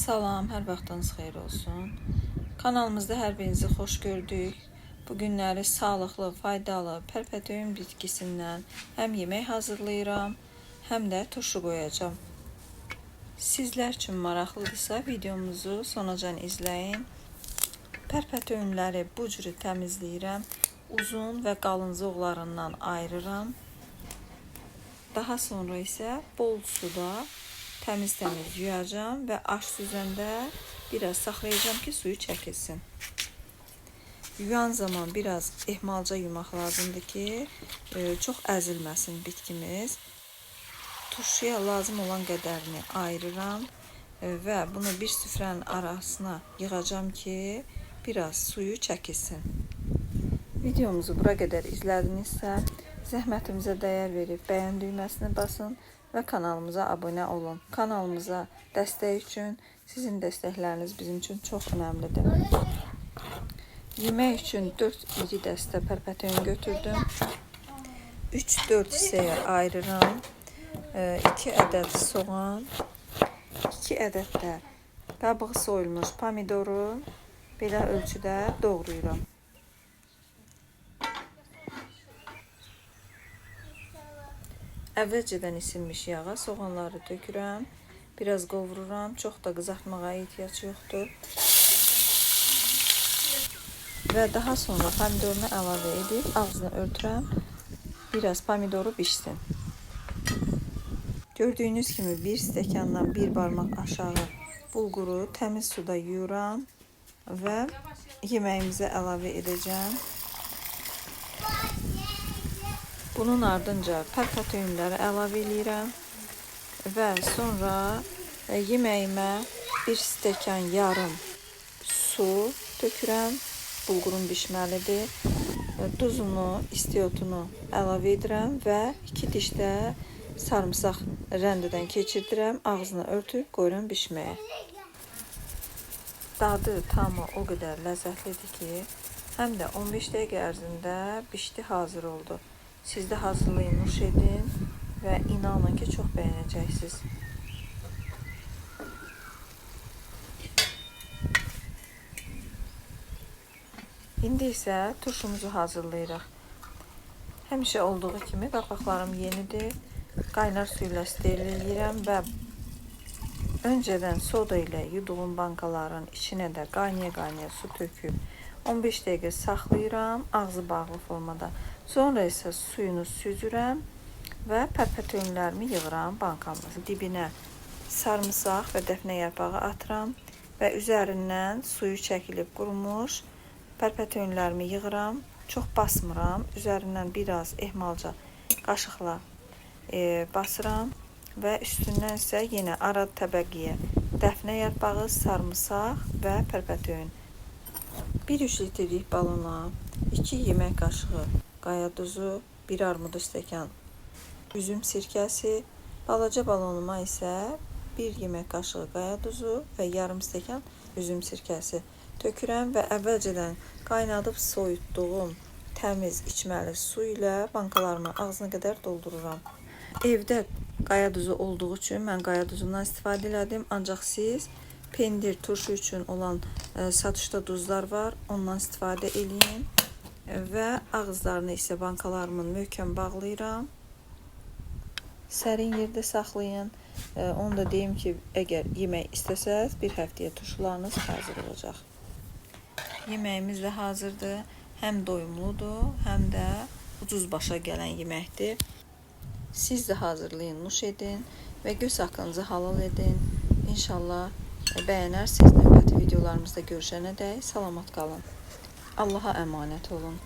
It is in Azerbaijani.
Salam, hər vaxtınız xeyir olsun. Kanalımızda hər birinizi xoş gördük. Bu günləri sağlıqlı, faydalı pərpətöyün bitkisindən həm yemək hazırlayıram, həm də turşu qoyacağam. Sizlər üçün maraqlıdırsa videomuzu sonacan izləyin. Pərpətöyünləri bu cürü təmizləyirəm. Uzun və qalın zoğlarından ayırıram. Daha sonra isə bol suda təmiz yuyacağım və aş süzəndə biraz saxlayacağım ki suyu çəkilsin. Yuyan zaman biraz ehmalca yumaq lazımdır ki çox əzilməsin bitkimiz. Turşuya lazım olan qədərini ayırıram və bunu bir süfrənin arasına yığacağım ki biraz suyu çəkilsin. Videomuzu bura qədər izlədinizsə zəhmətimizə dəyər verib bəyən düyməsini basın və kanalımıza abunə olun. Kanalımıza dəstək üçün sizin dəstəkləriniz bizim üçün çox önəmlidir. Yemək üçün 4 iri dəstə pərpətöyün götürdüm. 3-4 hissəyə ayırıram. 2 ədəd soğan, 2 ədəd də qabığı soyulmuş pomidoru belə ölçüdə doğrayıram. Əvvəlcədən isinmiş yağa soğanları tökürəm. Biraz qovururam. Çox da qızartmağa ehtiyac yoxdur. Və daha sonra pomidorunu əlavə edib ağzını örtürəm. Biraz pomidoru bişsin. Gördüyünüz kimi bir stəkandan bir barmaq aşağı bulguru təmiz suda yuyuram və yeməyimizə əlavə edəcəm. Bunun ardınca pərpətöyünləri əlavə edirəm və sonra yeməyimə bir stəkan yarım su tökürəm. Bulgurum bişməlidir. Duzunu, istiotunu əlavə edirəm və 2 diş də sarımsaq rəndədən keçirdirəm. Ağzını örtüb qoyuram bişməyə. Dadı, tamı o qədər ləzzətlidir ki, həm də 15 dəqiqə ərzində bişdi, hazır oldu. Siz də hazırlayın, nuş edin və inanın ki çox bəyənəcəksiniz. İndi isə turşumuzu hazırlayırıq. Həmişə olduğu kimi qapaqlarım yenidir. Qaynar su ilə steril edirəm və öncədən soda ilə yuduğum bankaların içinə də qaynaya-qaynaya su töküb 15 dəqiqə saxlayıram ağzı bağlı formada. Sonra isə suyunu süzürəm və pərpətöyünlərimi yığıram bankamın dibinə. Sarımsaq və dəfnə yarpağı atıram və üzərindən suyu çəkilib qurumuş pərpətöyünlərimi yığıram. Çox basmıram. Üzərindən biraz ehmalca qaşıqla basıram və üstündən isə yenə ara təbəqəyə dəfnə yarpağı, sarımsaq və pərpətöyün. 1-3 litrlik balona 2 yemək qaşığı qaya duzu, 1 armudu stəkan üzüm sirkəsi, balaca balonuma isə 1 yemək qaşığı qaya duzu və yarım stəkan üzüm sirkəsi tökürəm və əvvəlcədən qaynadıb soyutduğum təmiz içməli su ilə bankalarımı ağzına qədər doldururam. Evdə qaya duzu olduğu üçün mən qaya duzundan istifadə elədim, ancaq siz pendir, turşu üçün olan satışda duzlar var, ondan istifadə edin və ağızlarını isə bankalarımın möhkəm bağlayıram. Sərin yerdə saxlayın. Onu da deyim ki, əgər yemək istəsəz bir həftəyə turşularınız hazır olacaq. Yeməyimiz də hazırdır. Həm doyumludur, həm də ucuz başa gələn yeməkdir. Siz də hazırlayın, nuş edin və göz haqqınızı halal edin. İnşallah bəyənərsiniz. Növbəti videolarımızda görüşənədək salamat qalın. Allaha əmanət olun.